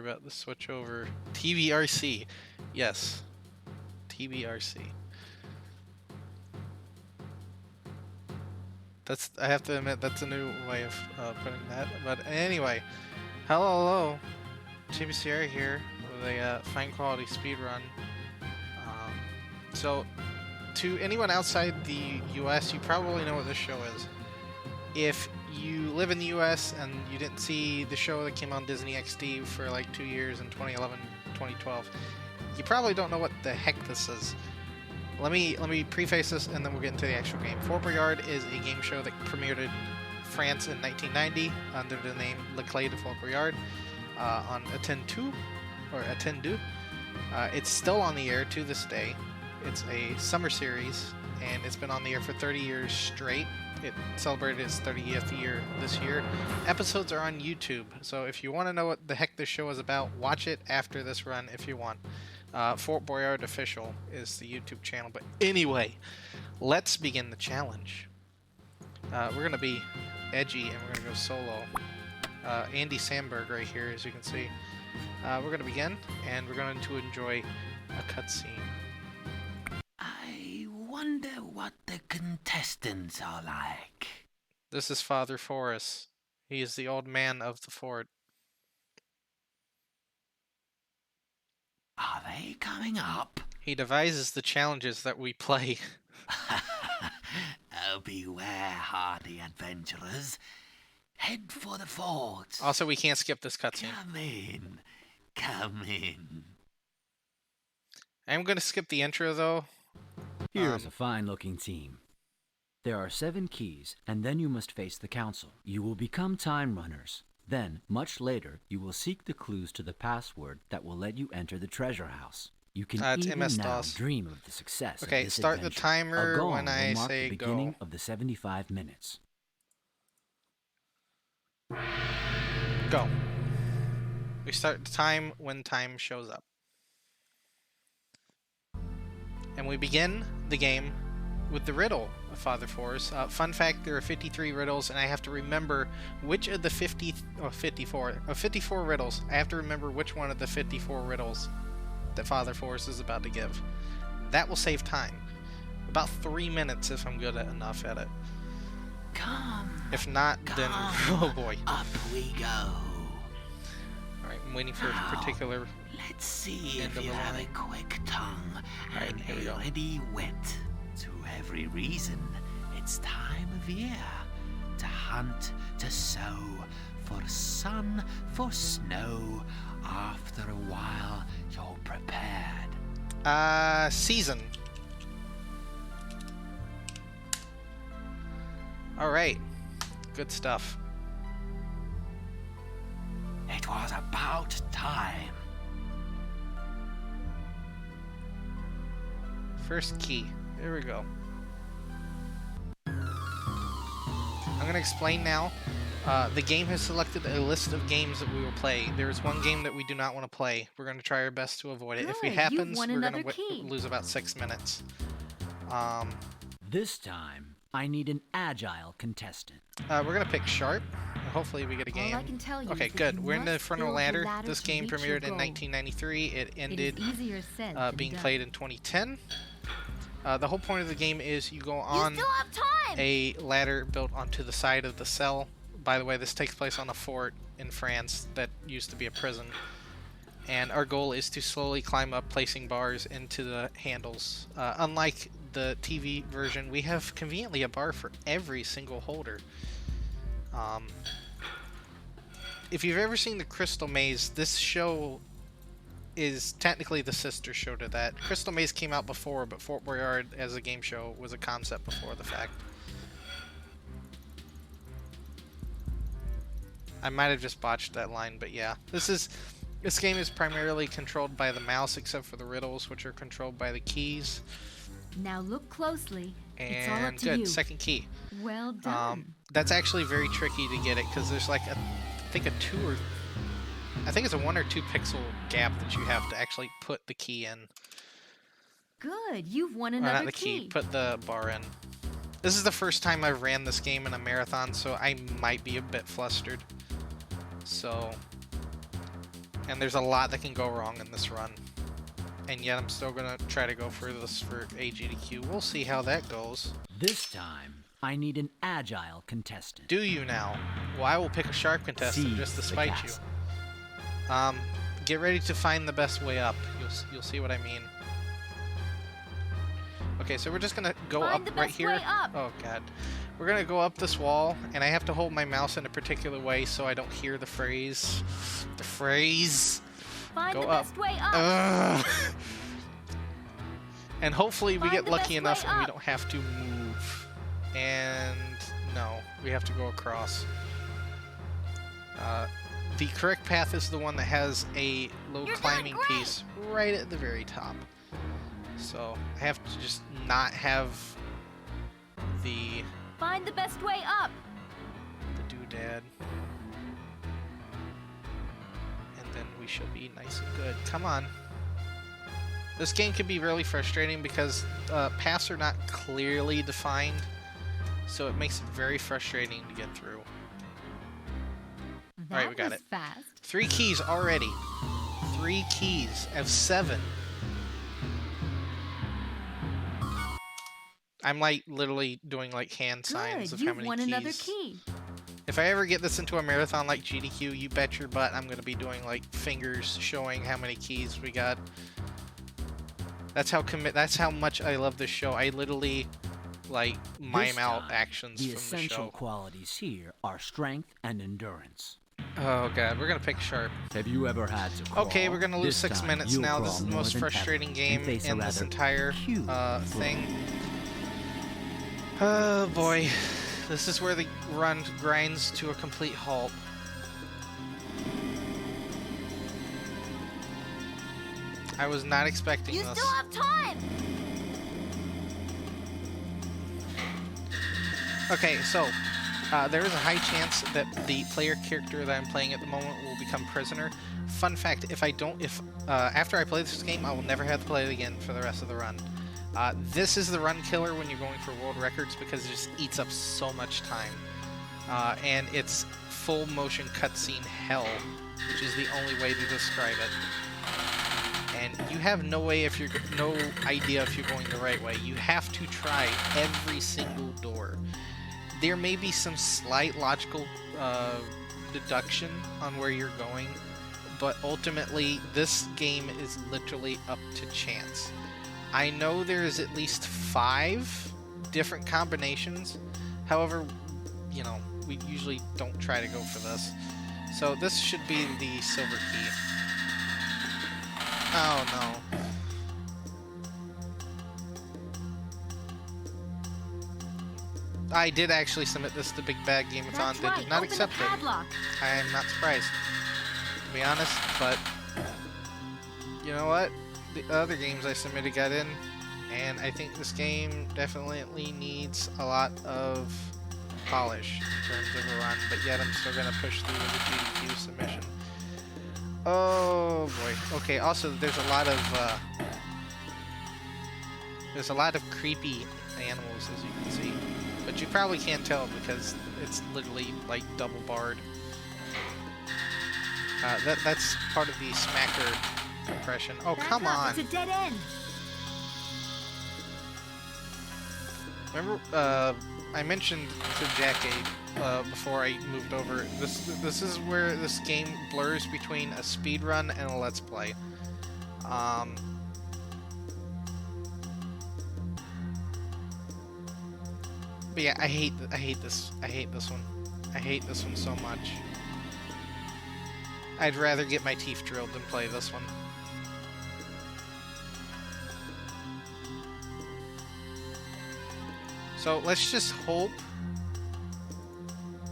about to switch over. TBRC. Yes. TBRC. I have to admit, that's a new way of putting that. But anyway, hello. tbcr here with a fine quality speedrun. So, to anyone outside the US, you probably know what this show is. If you live in the US and you didn't see the show that came on Disney XD for like 2 years in 2011, 2012, you probably don't know what the heck this is. Let me preface this and then we'll get into the actual game. Fort Boyard is a game show that premiered in France in 1990 under the name Le Clé de Fort Boyard on Antenne 2 or Antenne 2. It's still on the air to this day. It's a summer series and it's been on the air for 30 years straight. It celebrated its 30th year this year. Episodes are on YouTube, so if you want to know what the heck this show is about, watch it after this run if you want. Fort Boyard Official is the YouTube channel. But anyway, let's begin the challenge. We're going to be edgy and we're going to go solo. Andy Samberg right here, as you can see. We're going to begin and we're going to enjoy a cutscene. I wonder what the contestants are like. This is Father Forrest. He is the old man of the fort. Are they coming up? He devises the challenges that we play. Oh, beware, hardy adventurers. Head for the fort. Also, we can't skip this cutscene. Come in. Come in. I'm going to skip the intro, though. Here's a fine-looking team. There are 7 keys, and then you must face the council. You will become time runners. Then, much later, you will seek the clues to the password that will let you enter the treasure house. You can even now dream of the success of this start adventure. the timer A gong when I will mark say the beginning go. of the 75 minutes. Go. We start the time when time shows up. And we begin the game with the riddle of Father Forrest. Fun fact, there are 53 riddles, and I have to remember which of the 54 riddles. I have to remember which one of the 54 riddles that Father Forrest is about to give. That will save time. About 3 minutes if I'm good enough at it. Come. If not, then oh boy. Up we go. Alright, I'm waiting for a particular... Let's see if you have a quick tongue and a ready wit. To every reason, it's time of year to hunt, to sow, for sun, for snow. After a while, you're prepared. Season. Alright, good stuff. It was about time. First key. Here we go. I'm going to explain now. The game has selected a list of games that we will play. There is one game that we do not want to play. We're going to try our best to avoid it. If it happens, we're going to lose about 6 minutes. This time, I need an agile contestant. We're going to pick Sharp. Hopefully we get a game. All I can tell you Okay, good. We're in the Inferno Ladder. This game premiered in 1993. It ended being played in 2010. The whole point of the game is you go on a ladder built onto the side of the cell. By the way, this takes place on a fort in France that used to be a prison. And our goal is to slowly climb up, placing bars into the handles. Unlike the TV version, we have conveniently a bar for every single holder. If you've ever seen the Crystal Maze, this show is technically the sister show to that. Crystal Maze came out before, but Fort Boyard as a game show was a concept before the fact. I might have just botched that line, but yeah. This game is primarily controlled by the mouse, except for the riddles, which are controlled by the keys. Now look closely. And it's all up to good, you. second key. Well done. That's actually very tricky to get it, because there's like I think it's a 1 or 2 pixel gap that you have to actually put the key in. Good, you've won Or another not the key, put the bar in. This is the first time I've ran this game in a marathon, so I might be a bit flustered. So, And there's a lot that can go wrong in this run. And yet I'm still gonna try to go for this for AGDQ. We'll see how that goes. This time, I need an agile contestant. Do you now? Well, I will pick a sharp contestant Seize just to the spite you. castle. Get ready to find the best way up. You'll see what I mean. Okay, so we're just gonna go Find the up right best here. way up. Oh god. We're gonna go up this wall, and I have to hold my mouse in a particular way so I don't hear the phrase. The phrase. Find Go the up. best way up. Ugh. And hopefully we Find get the lucky best enough way and we up. don't have to move. And no, we have to go across. The correct path is the one that has a low You're climbing doing great. piece right at the very top. So I have to just not have the Find the best way up. doodad. And then we shall be nice and good. Come on. This game can be really frustrating because paths are not clearly defined, so it makes it very frustrating to get through. That Alright, we got was it. fast. 3 keys already. 3 keys of 7. I'm like literally doing like hand signs Good, of how you've many won keys. another key. If I ever get this into a marathon like GDQ, you bet your butt I'm gonna be doing like fingers showing how many keys we got. That's how much I love this show. I literally like mime This out time, actions The from the essential show. qualities here are strength and endurance. Oh god, we're gonna pick sharp. Have you ever had to crawl? Okay, we're gonna lose This 6 time, minutes you'll now. crawl This is the more most than frustrating ever game and face a in this rather entire huge thing. blow. Oh boy, this is where the run grinds to a complete halt. I was not expecting You this. still have time. Okay, so there is a high chance that the player character that I'm playing at the moment will become prisoner. Fun fact: if after I play this game, I will never have to play it again for the rest of the run. This is the run killer when you're going for world records because it just eats up so much time, and it's full motion cutscene hell, which is the only way to describe it. And you have no idea if you're going the right way. You have to try every single door. There may be some slight logical deduction on where you're going, but ultimately this game is literally up to chance. I know there's at least 5 different combinations. However, you know, we usually don't try to go for this. So this should be the silver key. Oh no. I did actually submit this to Big Bad Gameathon. That's They right. did not Open accept the it. padlock. I am not surprised, to be honest, but you know what? The other games I submitted got in, and I think this game definitely needs a lot of polish in terms of a run, but yet I'm still going to push through with the GDQ submission. Oh boy. Okay, also there's a lot of creepy animals, as you can see. But you probably can't tell because it's literally like double barred. That's part of the smacker compression. Oh, Back come up, on! It's a dead end. Remember, I mentioned to Jackie before I moved over. This is where this game blurs between a speed run and a let's play. But yeah, I hate this. I hate this one. I hate this one so much. I'd rather get my teeth drilled than play this one. So let's just hope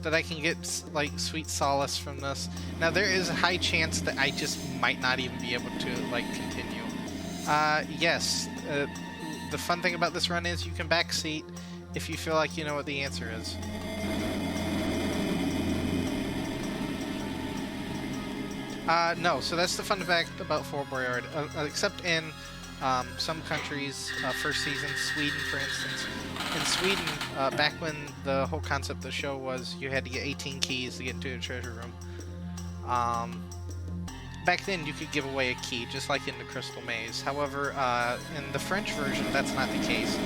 that I can get like sweet solace from this. Now there is a high chance that I just might not even be able to like continue. Yes, the fun thing about this run is you can backseat if you feel like you know what the answer is. No, so that's the fun fact about Fort Boyard. Except in some countries, first season, Sweden for instance. In Sweden, back when the whole concept of the show was you had to get 18 keys to get into a treasure room. back then you could give away a key, just like in the Crystal Maze. However, in the French version, that's not the case.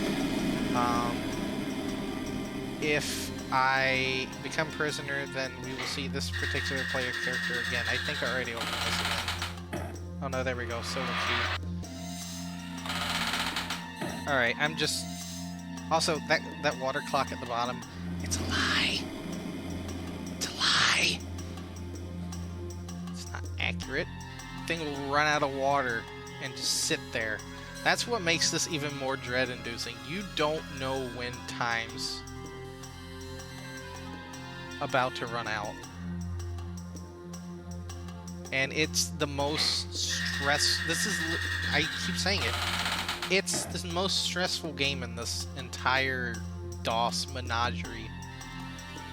If I become prisoner, then we will see this particular player character again. I think I already opened this again. Oh no, there we go, silver key. Alright, I'm just... Also, that water clock at the bottom, it's a lie. It's a lie. It's not accurate. The thing will run out of water and just sit there. That's what makes this even more dread-inducing. You don't know when time's about to run out. And it's the most I keep saying it. It's the most stressful game in this entire DOS menagerie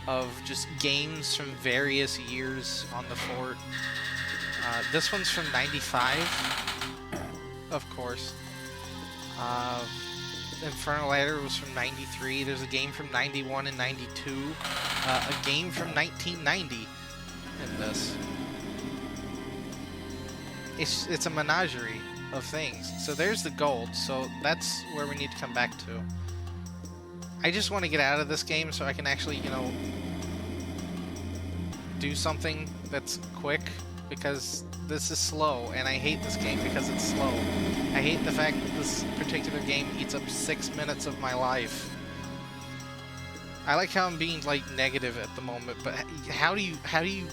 of just games from various years on the fort. This one's from 95, of course. Infernal Ladder was from 93. There's a game from 91 and 92. A game from 1990 in this. It's a menagerie of things. So there's the gold. So that's where we need to come back to. I just want to get out of this game so I can actually, you know, do something that's quick, because this is slow, and I hate this game because it's slow. I hate the fact that this particular game eats up 6 minutes of my life. I like how I'm being, like, negative at the moment, but how do you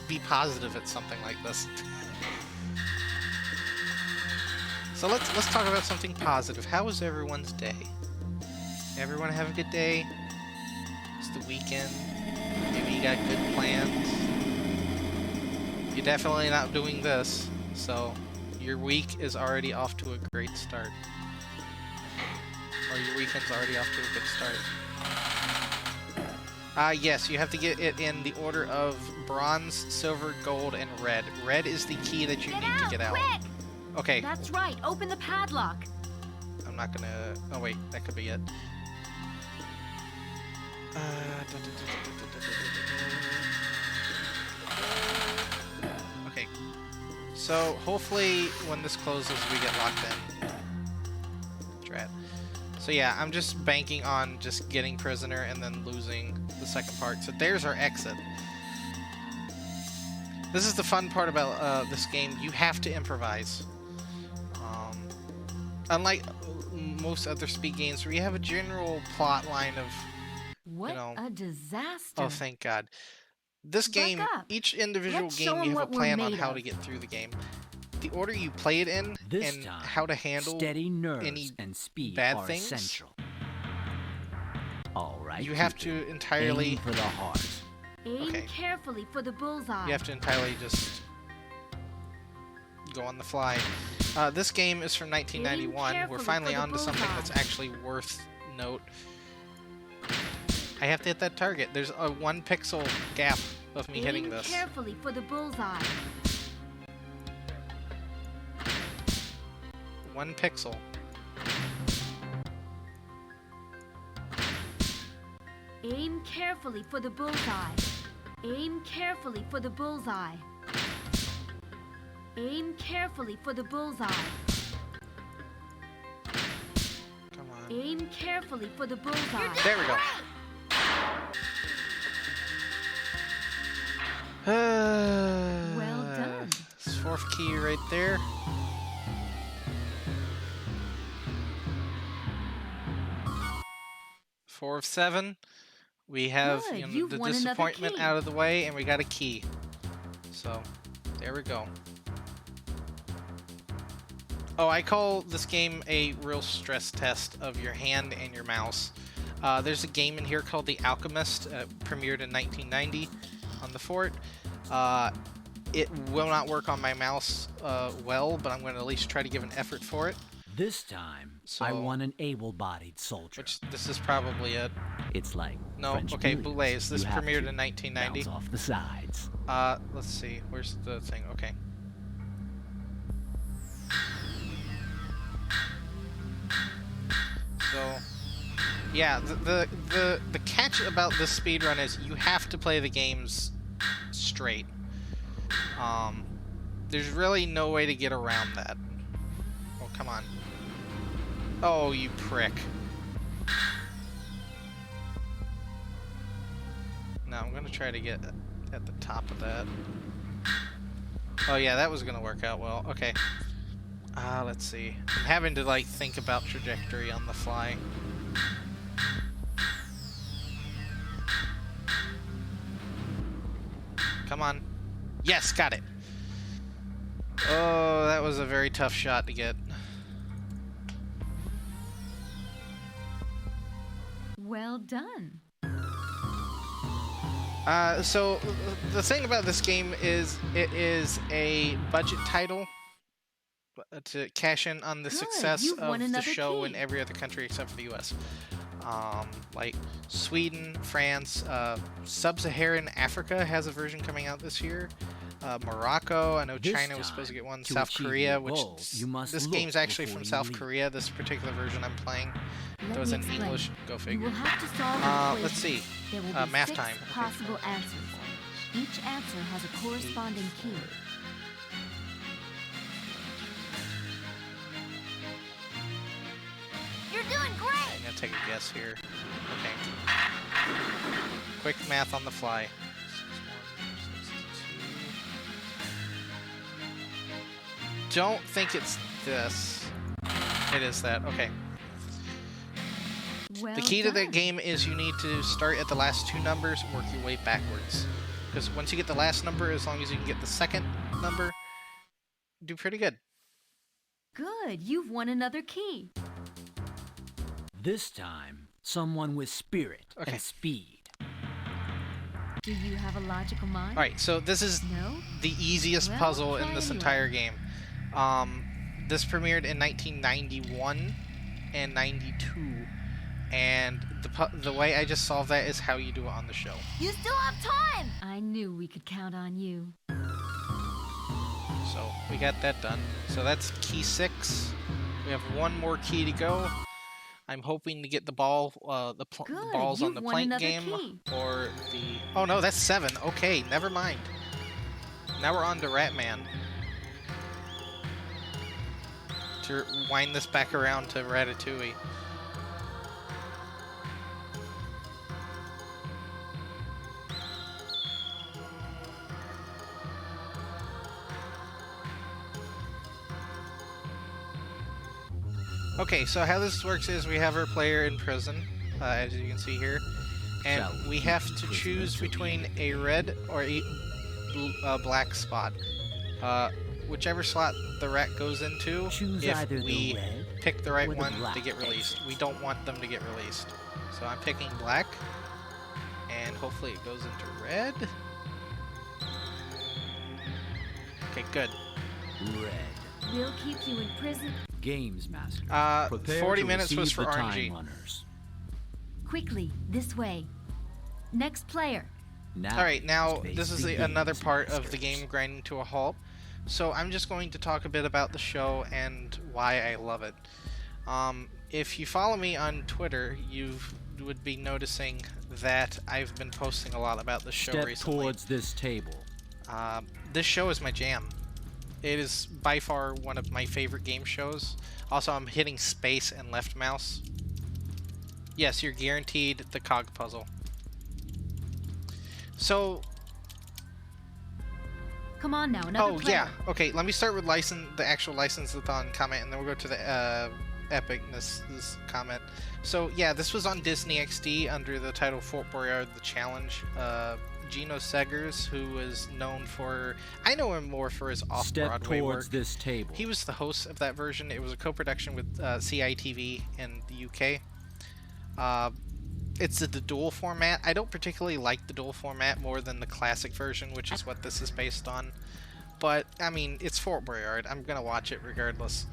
be positive at something like this? So let's talk about something positive. How was everyone's day? Everyone have a good day? It's the weekend. Maybe you got good plans. You're definitely not doing this, so your week is already off to a great start. Or your weekend's already off to a good start. Yes, you have to get it in the order of bronze, silver, gold, and red. Red is the key that you need to get out. Quick! Okay. That's right. Open the padlock. I'm not gonna... Oh wait, that could be it. Okay. So hopefully when this closes we get locked in. Drat. So yeah, I'm just banking on just getting prisoner and then losing the second part. So there's our exit. This is the fun part about this game. You have to improvise. Unlike most other speed games where you have a general plot line of, what, you know... a disaster. Oh, thank God. This game, each individual Let's game, show 'em you have a what we're plan on made how of. to get through the game. The order you play it in This and time, how to handle steady nerves any and speed bad are things. essential. All right, You have Cupid. to entirely... Aim for the heart. Aim Okay. carefully for the bullseye. You have to entirely just go on the fly. This game is from 1991. We're carefully finally for the on to something bullseye. that's actually worth note. I have to hit that target. There's a 1 pixel gap of me hitting Aim this. carefully for the bullseye. 1 pixel. Aim carefully for the bullseye. Aim carefully for the bullseye. Aim carefully for the bullseye. Come on. Aim carefully for the bullseye. There we go. Well done. This 4th key right there. Four of 7. We have Good, you know, you've the won another disappointment key. out of the way, and we got a key. So, there we go. Oh, I call this game a real stress test of your hand and your mouse. There's a game in here called The Alchemist, premiered in 1990 on the fort. It will not work on my mouse well, but I'm going to at least try to give an effort for it. This time, So- I want an able-bodied soldier. Which, this is probably it. It's like No, French okay, billiards. Boulez. This You have premiered to in 1990. bounce off the sides. Let's see. Where's the thing? Okay. So, yeah, the catch about this speedrun is you have to play the games straight. There's really no way to get around that. Oh, come on. Oh, you prick. Now I'm gonna try to get at the top of that. Oh yeah, that was gonna work out well. Okay. Let's see. I'm having to like think about trajectory on the fly. Come on. Yes, got it. Oh, that was a very tough shot to get. Well done. So the thing about this game is it is a budget title to cash in on the Good, success you've won of the another show key. in every other country except for the US. Like Sweden, France, Sub-Saharan Africa has a version coming out this year. Morocco, I know This China was supposed to get one. time, to South achieve Korea, your which goal, you must this look game's actually before from you South leap. Korea. This particular version I'm playing. Let It was me in explain. English. Go You figure. will have to solve an Let's equation. see. There will be Math 6 time. Okay. possible answers. Each answer has a corresponding key. You're doing great! I'm gonna take a guess here. Okay. Quick math on the fly. 61, 62. Don't think it's this. It is that. Okay. Well The key to that done. game is you need to start at the last 2 numbers and work your way backwards. Because once you get the last number, as long as you can get the second number, you do pretty good. Good, you've won another key. This time, someone with spirit Okay. and speed. Do you have a logical mind? Alright, so this is No? the easiest Well, puzzle in try this anyway. entire game. This premiered in 1991 and 92, and the way I just solved that is how you do it on the show. You still have time! I knew we could count on you. So we got that done. So that's key 6. We have one more key to go. I'm hoping to get the ball, the Good, balls on you've the won plank another game, key. or the. Oh no, that's 7. Okay, never mind. Now we're on to Ratman. To wind this back around to Ratatouille. Okay, so how this works is we have our player in prison, as you can see here, and Shall we we keep have the to prisoner choose till the between end? a red or a black spot. Whichever slot the rat goes into, Choose if either we the red pick the right or the one to black get released. exit. We don't want them to get released. So I'm picking black, and hopefully it goes into red. Okay, good. Red. We'll keep you in prison. Games Master. 40 minutes was for RNG. Time runners. Quickly, this way. Next player. Now, Alright, now space this is begins, another part of the masters. game grinding to a halt. So I'm just going to talk a bit about the show and why I love it. If you follow me on Twitter, you would be noticing that I've been posting a lot about the show Step recently. towards this table. This show is my jam. It is by far one of my favorite game shows. Also, I'm hitting space and left mouse. Yes, you're guaranteed the cog puzzle. So, Come on now, another oh player. yeah, okay. Let me start with the actual license-a-thon comment, and then we'll go to the epicness comment. So yeah, this was on Disney XD under the title Fort Boyard: The Challenge. Gino Segers, who is known for, I know him more for his Step off-Broadway towards work. this table. He was the host of that version. It was a co-production with CITV in the UK. It's the dual format. I don't particularly like the dual format more than the classic version, which is what this is based on. But, I mean, it's Fort Boyard. I'm going to watch it regardless.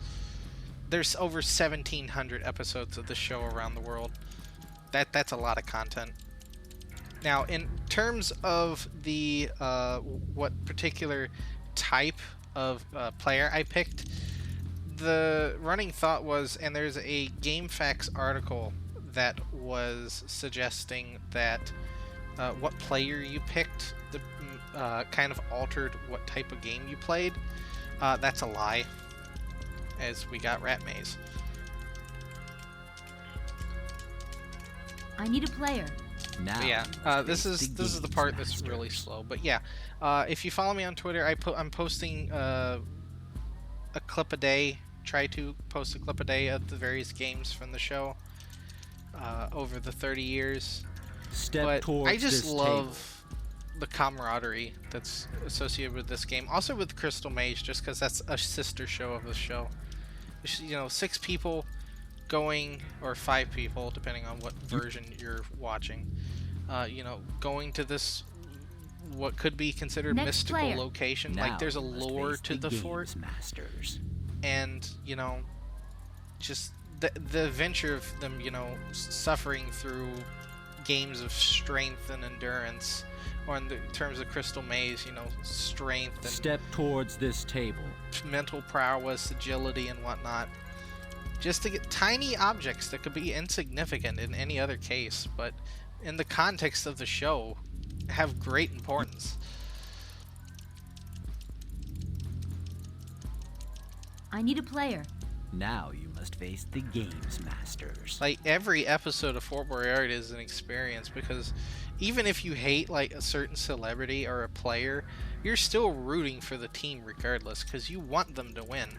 There's over 1,700 episodes of the show around the world. That's a lot of content. Now, in terms of the what particular type of player I picked, the running thought was, and there's a GameFAQs article that was suggesting that what player you picked, kind of altered what type of game you played. That's a lie, as we got Rat Maze. I need a player. Now, But yeah, this is the part that's really slow. But yeah, if you follow me on Twitter, I'm posting a clip a day. Try to post a clip a day of the various games from the show over the 30 years. Step towards I just this love the camaraderie that's associated with this game. Also with Crystal Mage, just because that's a sister show of the show. You know, 6 people going, or 5 people, depending on what version you're watching. You know, going to this what could be considered Next mystical player. location. Now Like there's a you must lore face to the fort, Masters. and you know, just the adventure of them, you know, suffering through games of strength and endurance, or in the terms of Crystal Maze, you know, strength and Step towards this table. mental prowess, agility, and whatnot. Just to get tiny objects that could be insignificant in any other case, but in the context of the show, have great importance. I need a player. Now you must face the games masters. Like every episode of Fort Boyard is an experience, because even if you hate like a certain celebrity or a player, you're still rooting for the team regardless, because you want them to win.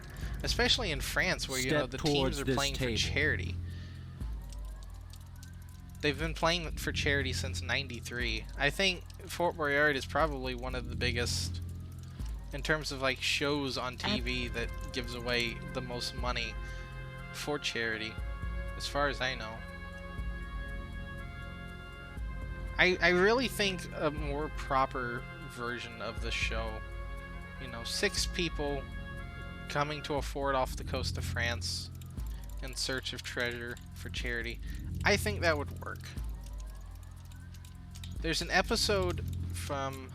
Especially in France, where you know the teams are playing for charity. They've been playing for charity since '93. I think Fort Boyard is probably one of the biggest in terms of like shows on TV that gives away the most money for charity, as far as I know. I really think a more proper version of the show, you know, 6 people coming to a fort off the coast of France in search of treasure for charity. I think that would work. There's an episode from,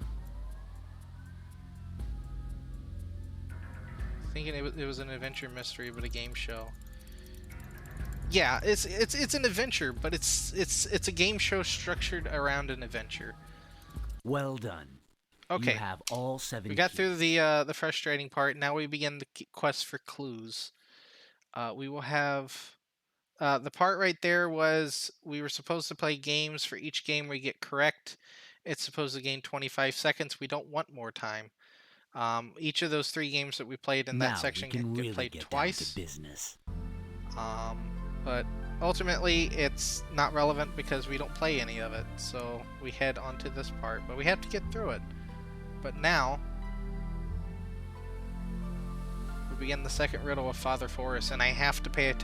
thinking it was an adventure mystery, but a game show. Yeah, it's an adventure, but it's a game show structured around an adventure. Well done. Okay. You have all 7 We got keys. through the frustrating part. Now we begin the quest for clues. We will have the part right there was we were supposed to play games. For each game we get correct, it's supposed to gain 25 seconds. We don't want more time. Each of those 3 games that we played in that section can get played twice. Down to business. But ultimately it's not relevant because we don't play any of it. So we head onto this part, but we have to get through it. But now we begin the second riddle of Father Forrest, and I have to pay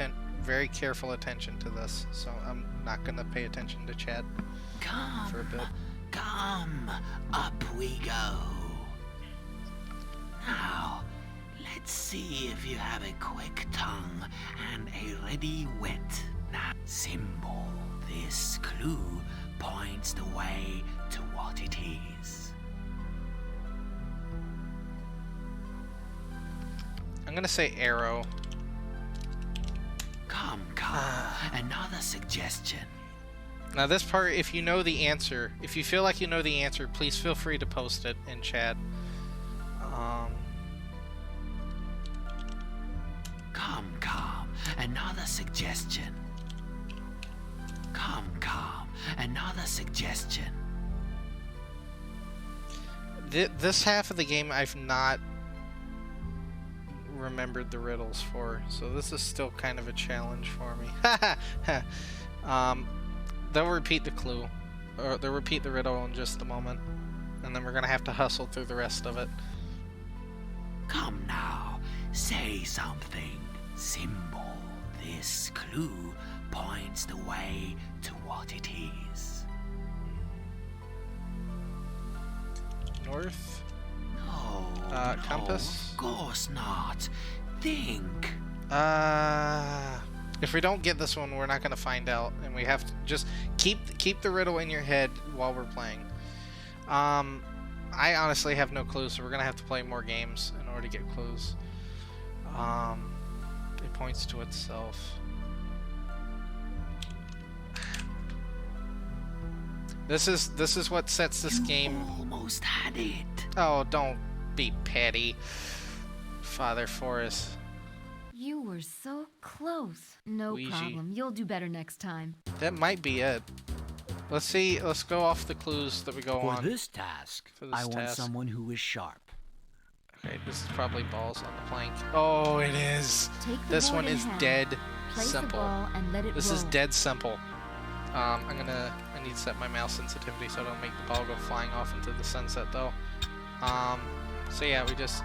very careful attention to this, so I'm not gonna pay attention to Chad for a bit. Come, up we go. Now, let's see if you have a quick tongue and a ready wit. Now, symbol. This clue points the way to what it is. I'm gonna say arrow. Come, another suggestion. Now this part, if you know the answer, if you feel like you know the answer, please feel free to post it in chat. Come, another suggestion. Come, another suggestion. This half of the game I've not remembered the riddles for, so this is still kind of a challenge for me. They'll repeat the clue, or they'll repeat the riddle in just a moment, and then we're gonna have to hustle through the rest of it. Come now, say something. Symbol. This clue points the way to what it is. North? No, compass? of course not. Think. If we don't get this one, we're not gonna find out, and we have to just keep the riddle in your head while we're playing. I honestly have no clue, so we're gonna have to play more games in order to get clues. It points to itself. This is what sets this game. Almost had it. Oh, don't be petty, Father Forrest. You were so close. No Ouija. problem. You'll do better next time. That might be it. Let's see. Let's go off the clues that we go on. For this task, I want someone who is sharp. Okay, this is probably balls on the plank. Oh, it is. Take the This board one in is hand, dead place the simple. ball and let it This roll. is dead simple. I need to set my mouse sensitivity so I don't make the ball go flying off into the sunset though. So yeah, we just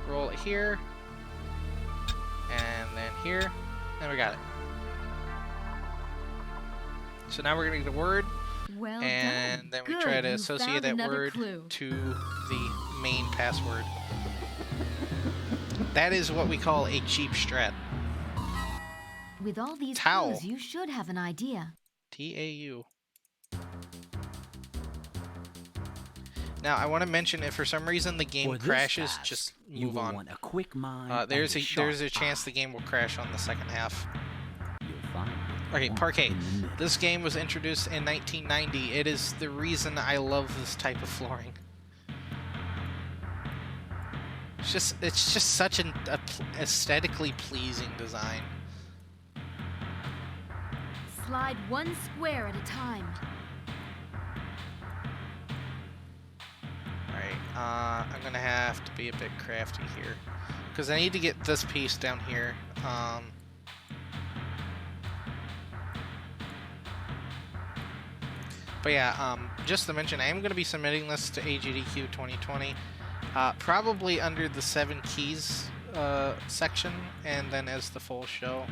roll it here, and then here, and we got it. So now we're gonna get a word, Well and done. then we Good, try to you associate found that another word clue. to the main password. That is what we call a cheap strat. With all these Towel. clues, you should have an idea. TAU. Now I want to mention if for some reason the game For this crashes, task, just you move will on. want a quick mind. and There's a sharp chance the eye. game will crash on the second half. You'll find it Okay, once Parquet. in the middle. This game was introduced in 1990. It is the reason I love this type of flooring. It's just such an aesthetically pleasing design. Slide one square at a time. Alright, I'm gonna have to be a bit crafty here. Because I need to get this piece down here. But yeah, just to mention, I am going to be submitting this to AGDQ 2020. Probably under the 7 keys section, and then as the full show.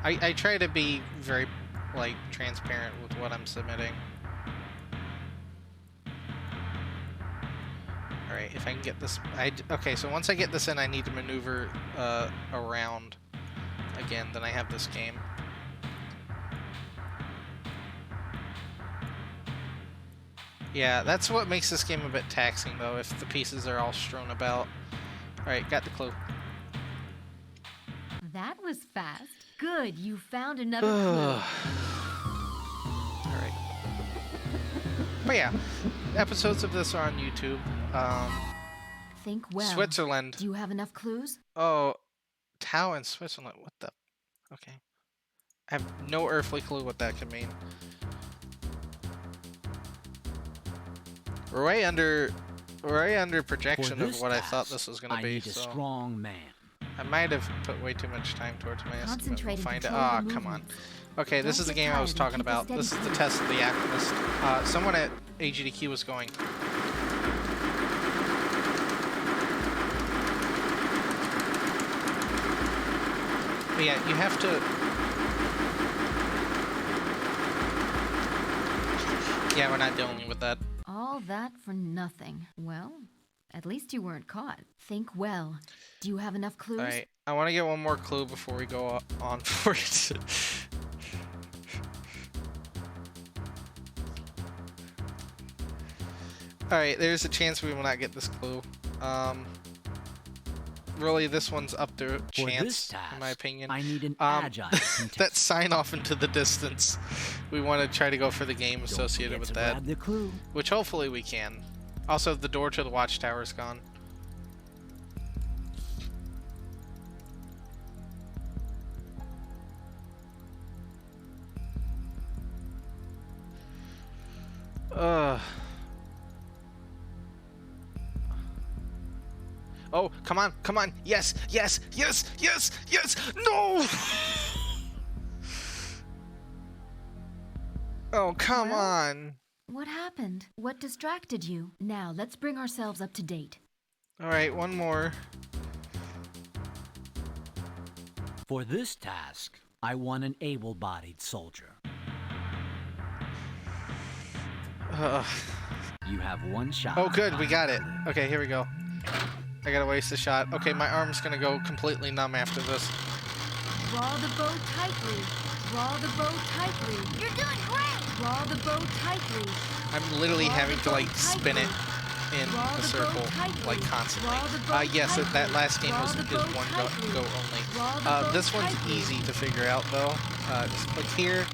I try to be very, like, transparent with what I'm submitting. Alright, if I can get this... Okay, so once I get this in, I need to maneuver around again, then I have this game. Yeah, that's what makes this game a bit taxing, though, if the pieces are all strewn about. Alright, got the clue. That was fast. Good, you found another clue. Alright. But yeah, episodes of this are on YouTube. Think well. Switzerland. Do you have enough clues? Oh, Tau in Switzerland. What the? Okay. I have no earthly clue what that could mean. We're way under projection For of this what I thought task, this was gonna I be. need a So strong man. I might have put way too much time towards my estimate. Concentrate We'll and find it. control Ah, your come on. movements. Okay, this Don't is the get game I was tired talking and keep a about. steady This is the pace. test of the Alchemist. Someone at AGDQ was going. But yeah, you have to... Yeah, we're not dealing with that. All that for nothing. Well, at least you weren't caught. Think well. Do you have enough clues? Alright, I want to get one more clue before we go on for it. Alright, there's a chance we will not get this clue. Really, this one's up to For chance, this task, in my opinion. I need an agile contestant. That sign off into the distance. We want to try to go for the game Don't associated forget with to that. grab the clue. Which hopefully we can. Also, the door to the watchtower is gone. Ugh. Oh, come on, come on. Yes, yes, yes, yes, yes. No! Oh, come Well? on. What happened? What distracted you? Now, let's bring ourselves up to date. Alright, one more. For this task, I want an able-bodied soldier. Ugh. You have one shot. Oh, good, we got it. Okay, here we go. I gotta waste a shot. Okay, my arm's gonna go completely numb after this. Draw the bow tightly. Draw the bow tightly. You're doing great! Draw the bow tightly. I'm literally Draw having the to, bow like, spin it tightly. in Draw a the circle, bow tightly. like, constantly. Draw the bow Yes, that tightly. last game Draw is the one bow tightly. go Draw the only. bow This one's tightly. easy to figure out, though. Just click here,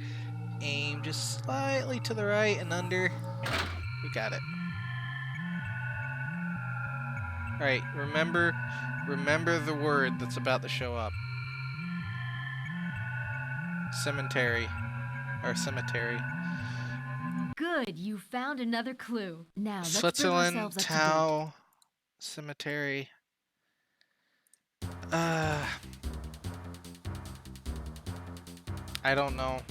aim just slightly to the right and under. We got it. Alright, remember the word that's about to show up. Cemetery. Or cemetery. Good, you found another clue. Now let's bring Switzerland, ourselves up to Tau, cemetery. I don't know.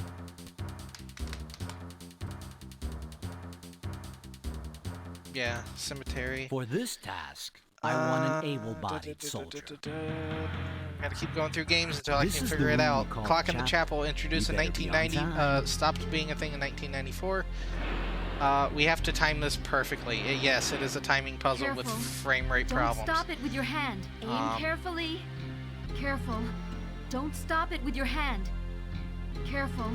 Yeah, cemetery. For this task, I want an able-bodied soldier. Gotta keep going through games until I This can is the figure it room out. we call Clock the in the Chapel, introduced in You better be on 1990, time. stopped being a thing in 1994. We have to time this perfectly. Yes, it is a timing puzzle with Careful. frame rate Don't problems. stop it with your hand. Aim carefully. Careful. Don't stop it with your hand. Careful.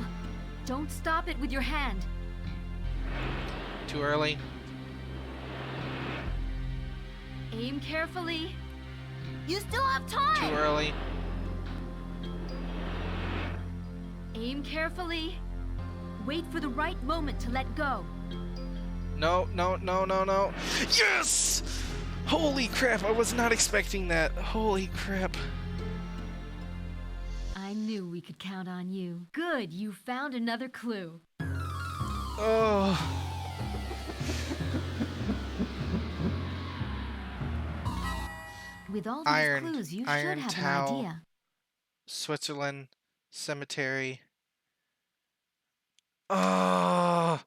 Don't stop it with your hand. Too early. Aim carefully. You still have time. Too early. Aim carefully. Wait for the right moment to let go. No, no, no, no, no. Yes! Holy crap, I was not expecting that. Holy crap. I knew we could count on you. Good, you found another clue. Oh. With all these Iron, clues, you Iron should have Tau, an idea. Switzerland, cemetery. Oh.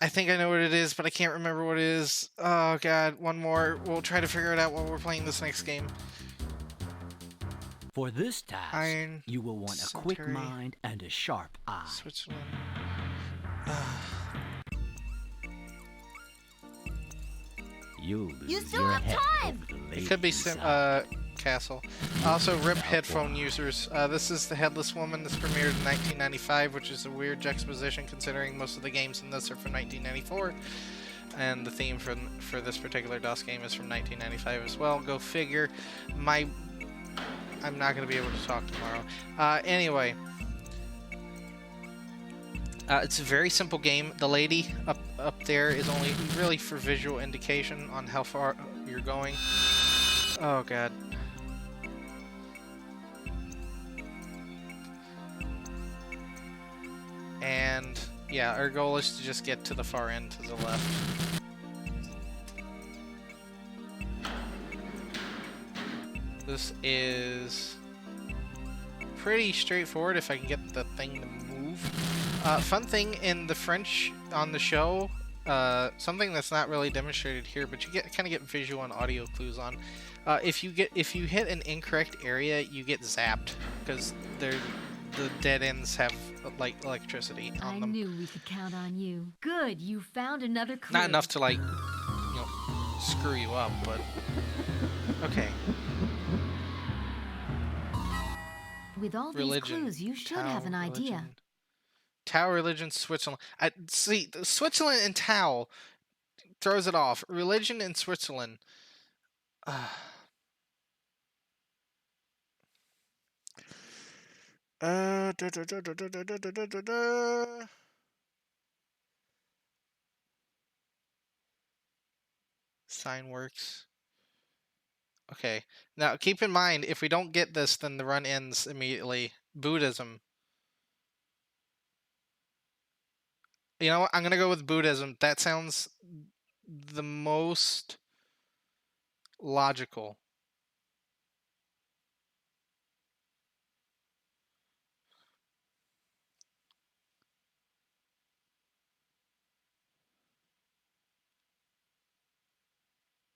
I think I know what it is, but I can't remember what it is. Oh god, one more. We'll try to figure it out while we're playing this next game. For this task, Iron you will want a quick cemetery. mind and a sharp eye. Switzerland. You'll lose You still your have head time! over the It could be lady inside. Castle. Also, RIP headphone users. This is The Headless Woman. This premiered in 1995, which is a weird juxtaposition considering most of the games in this are from 1994. And the theme for this particular DOS game is from 1995 as well. Go figure. I'm not going to be able to talk tomorrow. Anyway. It's a very simple game. The lady up there is only really for visual indication on how far you're going. Oh god. And yeah, our goal is to just get to the far end to the left. This is pretty straightforward if I can get the thing to move. Fun thing in the French on the show, something that's not really demonstrated here, but you kind of get visual and audio clues on. If you hit an incorrect area, you get zapped because the dead ends have like electricity on them. I knew we could count on you. Good, you found another clue. Not enough to like, screw you up, but okay. With all Religion. these clues, you should Tau, have an idea. religion. Tau, religion, Switzerland. See, Switzerland and Tau throws it off. Religion in Switzerland. Sign works. Okay. Now, keep in mind, if we don't get this, then the run ends immediately. Buddhism. You know what? I'm going to go with Buddhism. That sounds the most logical.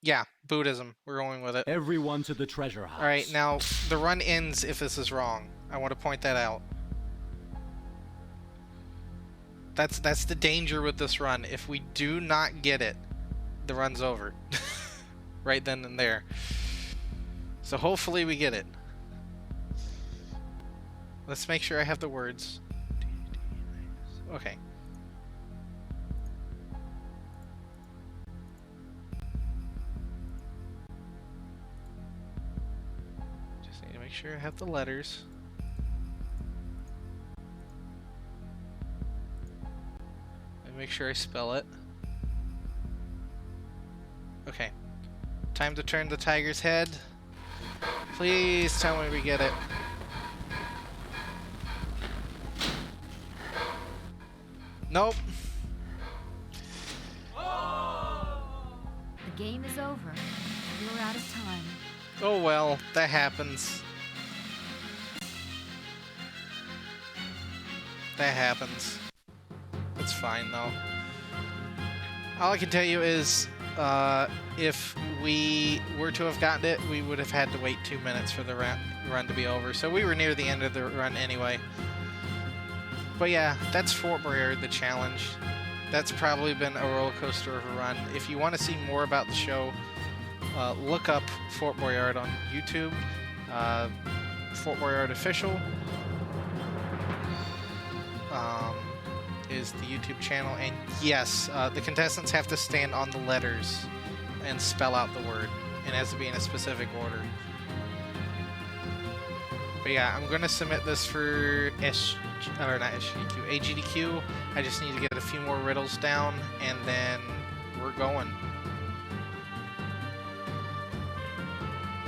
Yeah, Buddhism. We're going with it. Everyone to the treasure house. Alright, now, the run ends if this is wrong. I want to point that out. That's the danger with this run. If we do not get it, the run's over. Right then and there. So hopefully we get it. Let's make sure I have the words. Okay. Just need to make sure I have the letters. Make sure I spell it. Okay. Time to turn the tiger's head. Please tell me we get it. Nope. The game is over. You're out of time. Oh well, that happens. That happens. It's fine though. All I can tell you is, if we were to have gotten it, we would have had to wait 2 minutes for the run to be over. So we were near the end of the run anyway. But yeah, that's Fort Boyard, the challenge. That's probably been a roller coaster of a run. If you want to see more about the show, look up Fort Boyard on YouTube. Fort Boyard Official is the YouTube channel. And yes, the contestants have to stand on the letters and spell out the word. It has to be in a specific order. But yeah, I'm going to submit this for AGDQ. I just need to get a few more riddles down, and then we're going.